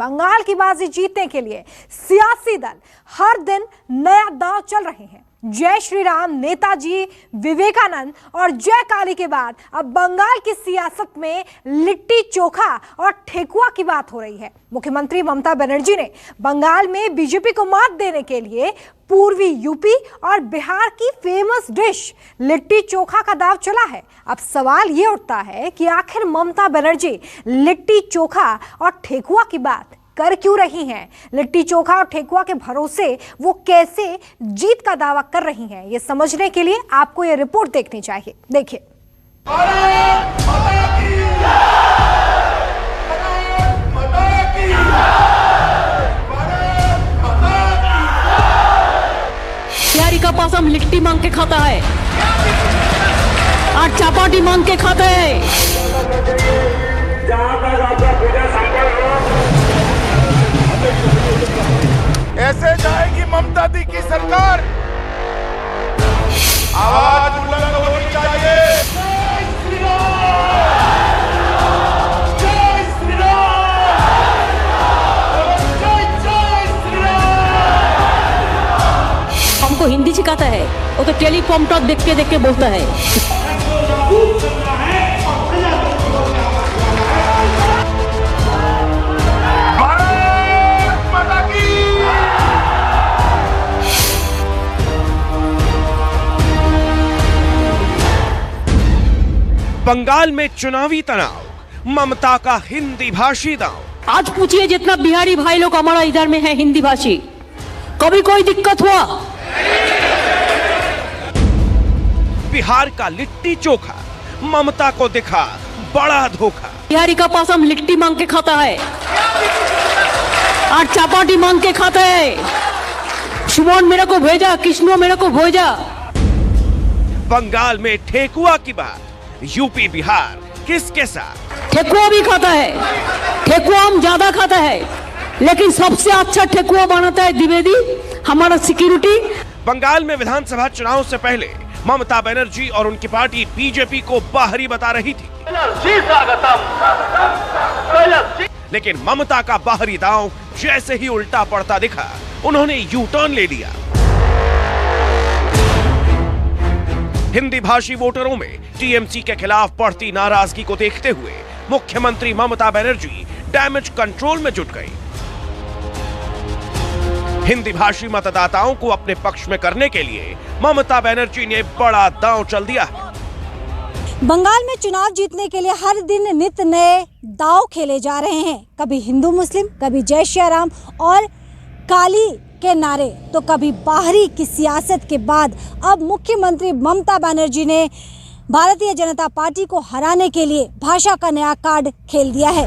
बंगाल की बाजी जीतने के लिए सियासी दल हर दिन नया दांव चल रहे हैं। जय श्री राम, नेताजी, विवेकानंद और जय काली के बाद अब बंगाल की सियासत में लिट्टी चोखा और ठेकुआ की बात हो रही है। मुख्यमंत्री ममता बनर्जी ने बंगाल में बीजेपी को मात देने के लिए पूर्वी यूपी और बिहार की फेमस डिश लिट्टी चोखा का दांव चला है। अब सवाल ये उठता है कि आखिर ममता बनर्जी लिट्टी चोखा और ठेकुआ की बात कर क्यों रही हैं? लिट्टी चोखा और ठेकुआ के भरोसे वो कैसे जीत का दावा कर रही हैं? ये समझने के लिए आपको ये रिपोर्ट देखनी चाहिए। देखिए। बिहारी का पास हम लिट्टी मांग के खाता है और चपाटी मांग के खाता है। ऐसे जाएगी ममता दी की सरकार। आवाज बुलंद होनी चाहिए। जय श्री राम, जय श्री राम, जय श्री राम। हमको हिंदी सिखाता है, वो तो टेलीप्रॉम्प्टर देख के बोलता है। बंगाल में चुनावी तनाव, ममता का हिंदी भाषी दांव। आज पूछिए जितना बिहारी भाई लोग हमारा इधर में है हिंदी भाषी, कभी कोई दिक्कत हुआ? बिहार का लिट्टी चोखा ममता को दिखा बड़ा धोखा। बिहारी का पास हम लिट्टी मांग के खाता है और चपाटी मांग के खाता है। सुमन मेरे को भेजा, कृष्णो मेरे को भेजा। बंगाल में ठेकुआ की बात, यूपी बिहार किसके साथ? ठेकुआ भी खाता है, ठेकुआ हम ज्यादा खाता है, लेकिन सबसे अच्छा ठेकुआ बनाता है द्विवेदी, हमारा सिक्योरिटी। बंगाल में विधानसभा चुनाव से पहले ममता बनर्जी और उनकी पार्टी बीजेपी को बाहरी बता रही थी, लेकिन ममता का बाहरी दांव जैसे ही उल्टा पड़ता दिखा, उन्होंने यू टर्न ले लिया। हिंदी भाषी वोटरों में टीएमसी के खिलाफ बढ़ती नाराजगी को देखते हुए मुख्यमंत्री ममता बनर्जी डैमेज कंट्रोल में जुट गई। हिंदी भाषी मतदाताओं को अपने पक्ष में करने के लिए ममता बनर्जी ने बड़ा दांव चल दिया है। बंगाल में चुनाव जीतने के लिए हर दिन नित नए दांव खेले जा रहे हैं। कभी हिंदू मुस्लिम, कभी जय श्री राम और काली के नारे, तो कभी बाहरी की सियासत के बाद अब मुख्यमंत्री ममता बनर्जी ने भारतीय जनता पार्टी को हराने के लिए भाषा का नया कार्ड खेल दिया है।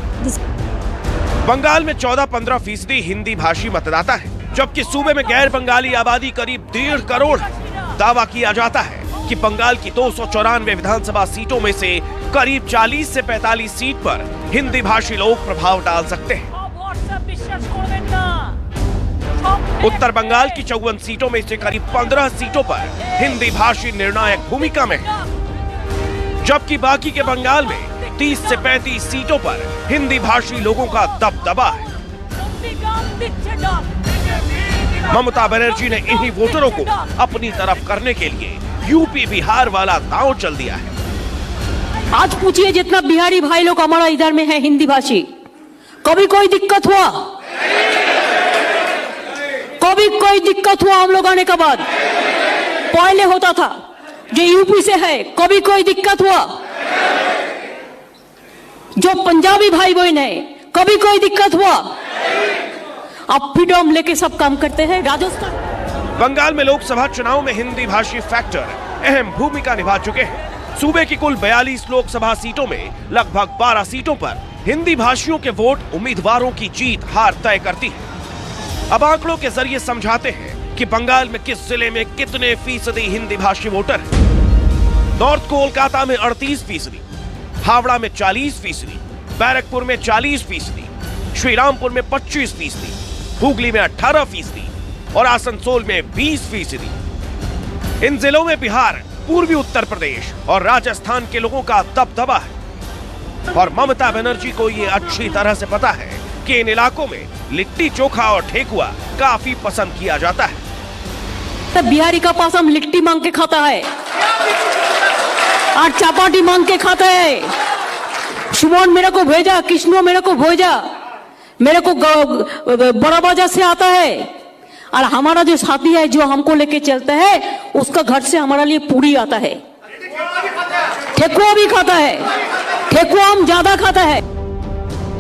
बंगाल में 14-15% हिंदी भाषी मतदाता है, जबकि सूबे में गैर बंगाली आबादी करीब 1.5 करोड़ है। दावा किया जाता है कि बंगाल की 294 विधानसभा सीटों में से करीब 40 से 45 सीट पर हिंदी भाषी लोग प्रभाव डाल सकते हैं। उत्तर बंगाल की 54 सीटों में से करीब 15 सीटों पर हिंदी भाषी निर्णायक भूमिका में है, जबकि बाकी के बंगाल में 30 से 35 सीटों पर हिंदी भाषी लोगों का दबदबा है। ममता बनर्जी ने इन्हीं वोटरों को अपनी तरफ करने के लिए यूपी बिहार वाला दांव चल दिया है। आज पूछिए जितना बिहारी भाई लोग हमारा इधर में है हिंदी भाषी, कभी कोई दिक्कत हुआ? कभी कोई दिक्कत हुआ हम लोग आने के बाद? पहले होता था, जो यूपी से है, कभी कोई दिक्कत हुआ? जो पंजाबी भाई बहन है, कभी कोई दिक्कत हुआ? अब फ्रीडम लेके सब काम करते हैं। राजस्थान, बंगाल में लोकसभा चुनाव में हिंदी भाषी फैक्टर अहम भूमिका निभा चुके हैं। सूबे की कुल 42 लोकसभा सीटों में लगभग 12 सीटों पर हिंदी भाषियों के वोट उम्मीदवारों की जीत हार तय करती है। अब आंकड़ों के जरिए समझाते हैं कि बंगाल में किस जिले में कितने फीसदी हिंदी भाषी वोटर हैं। नॉर्थ कोलकाता में 38%, हावड़ा में 40%, बैरकपुर में 40%, श्रीरामपुर में 25%, हुगली में 18% और आसनसोल में 20%। इन जिलों में बिहार, पूर्वी उत्तर प्रदेश और राजस्थान के लोगों का दबदबा है और ममता बनर्जी को ये अच्छी तरह से पता है जबकि इन इलाकों में लिट्टी चोखा और ठेकुआ काफी पसंद किया जाता है। तब बिहारी का पास हम लिट्टी मांग के खाता है और चपाटी मांग के खाता है। सुमन मेरे को भेजा, कृष्णो मेरे को भेजा, मेरे को बड़ा बाजार से आता है। और हमारा जो साथी है जो हमको लेके चलता है उसका घर से हमारा लिए पूरी आता है, ठेकुआ भी खाता है, ठेकुआ हम ज्यादा खाता है।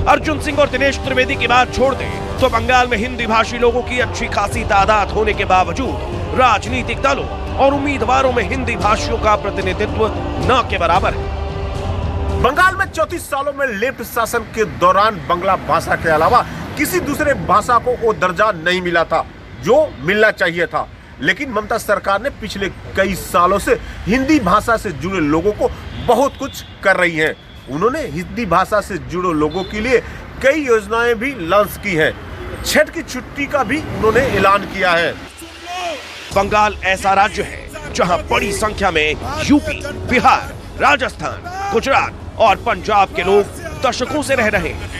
अर्जुन सिंह और दिनेश त्रिवेदी की बात छोड़ दें तो बंगाल में हिंदी भाषी लोगों की अच्छी खासी तादाद होने के बावजूद राजनीतिक दलों और उम्मीदवारों में हिंदी भाषियों का प्रतिनिधित्व न के बराबर है। बंगाल में 34 सालों में लेफ्ट शासन के दौरान बांग्ला भाषा के अलावा किसी दूसरे भाषा को वो दर्जा नहीं मिला था जो मिलना चाहिए था। लेकिन ममता सरकार ने पिछले कई सालों से हिंदी भाषा से जुड़े लोगों को बहुत कुछ कर रही है। उन्होंने हिंदी भाषा से जुड़े लोगों के लिए कई योजनाएं भी लॉन्च की हैं। छठ की छुट्टी का भी उन्होंने ऐलान किया है। बंगाल ऐसा राज्य है जहां बड़ी संख्या में यूपी, बिहार, राजस्थान, गुजरात और पंजाब के लोग दशकों से रह रहे हैं।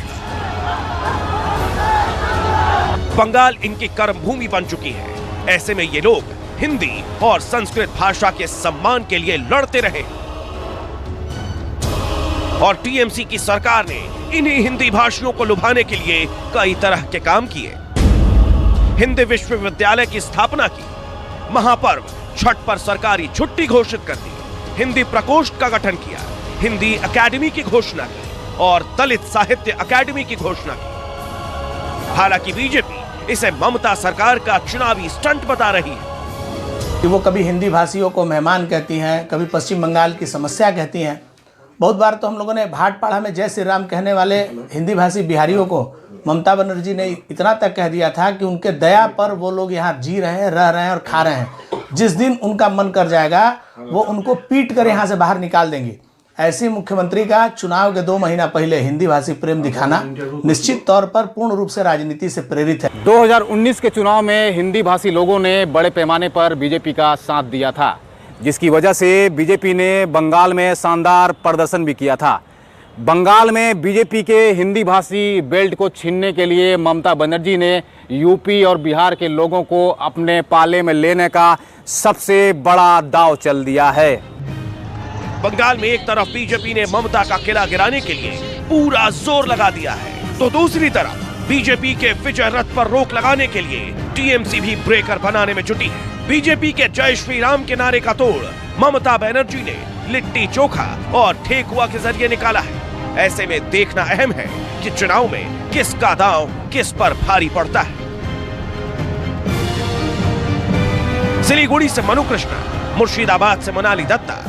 बंगाल इनकी कर्मभूमि बन चुकी है। ऐसे में ये लोग हिंदी और संस्कृत भाषा के सम्मान के लिए लड़ते रहे और टीएमसी की सरकार ने इन्हीं हिंदी भाषियों को लुभाने के लिए कई तरह के काम किए। हिंदी विश्वविद्यालय की स्थापना की, महापर्व छठ पर सरकारी छुट्टी घोषित कर दी, हिंदी प्रकोष्ठ का गठन किया, हिंदी अकेडमी की घोषणा की और दलित साहित्य अकेडमी की घोषणा की। हालांकि बीजेपी इसे ममता सरकार का चुनावी स्टंट बता रही है कि वो कभी हिंदी भाषियों को मेहमान कहती हैं, कभी पश्चिम बंगाल की समस्या कहती हैं। बहुत बार तो हम लोगों ने भाटपाड़ा में जय श्री राम कहने वाले हिंदी भाषी बिहारियों को ममता बनर्जी ने इतना तक कह दिया था कि उनके दया पर वो लोग यहाँ जी रहे हैं, रह रहे हैं और खा रहे हैं। जिस दिन उनका मन कर जाएगा वो उनको पीट कर यहाँ से बाहर निकाल देंगे। ऐसे मुख्यमंत्री का चुनाव के 2 महीना पहले हिंदी भाषी प्रेम दिखाना निश्चित तौर पर पूर्ण रूप से राजनीति से प्रेरित है। 2019 के चुनाव में हिंदी भाषी लोगों ने बड़े पैमाने पर बीजेपी का साथ दिया था, जिसकी वजह से बीजेपी ने बंगाल में शानदार प्रदर्शन भी किया था। बंगाल में बीजेपी के हिंदी भाषी बेल्ट को छीनने के लिए ममता बनर्जी ने यूपी और बिहार के लोगों को अपने पाले में लेने का सबसे बड़ा दांव चल दिया है। बंगाल में एक तरफ बीजेपी ने ममता का किला गिराने के लिए पूरा जोर लगा दिया है, तो दूसरी तरफ बीजेपी के विजय रथ पर रोक लगाने के लिए टीएमसी भी ब्रेकर बनाने में जुटी है। बीजेपी के जय श्री राम के नारे का तोड़ ममता बनर्जी ने लिट्टी चोखा और ठेकुआ के जरिए निकाला है। ऐसे में देखना अहम है कि चुनाव में किसका दांव किस पर भारी पड़ता है। सिलीगुड़ी से मनु कृष्णा, मुर्शिदाबाद से मोनाली दत्ता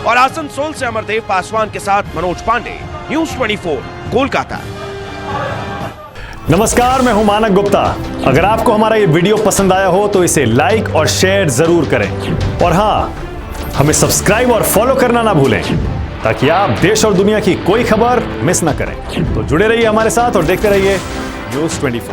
और आसनसोल से अमरदेव पासवान के साथ मनोज पांडे, न्यूज़ 24, कोलकाता। नमस्कार, मैं हूं मानक गुप्ता। अगर आपको हमारा ये वीडियो पसंद आया हो तो इसे लाइक और शेयर जरूर करें और हाँ, हमें सब्सक्राइब और फॉलो करना ना भूलें ताकि आप देश और दुनिया की कोई खबर मिस ना करें। तो जुड़े रहिए हमारे साथ और देखते रहिए न्यूज़ 24।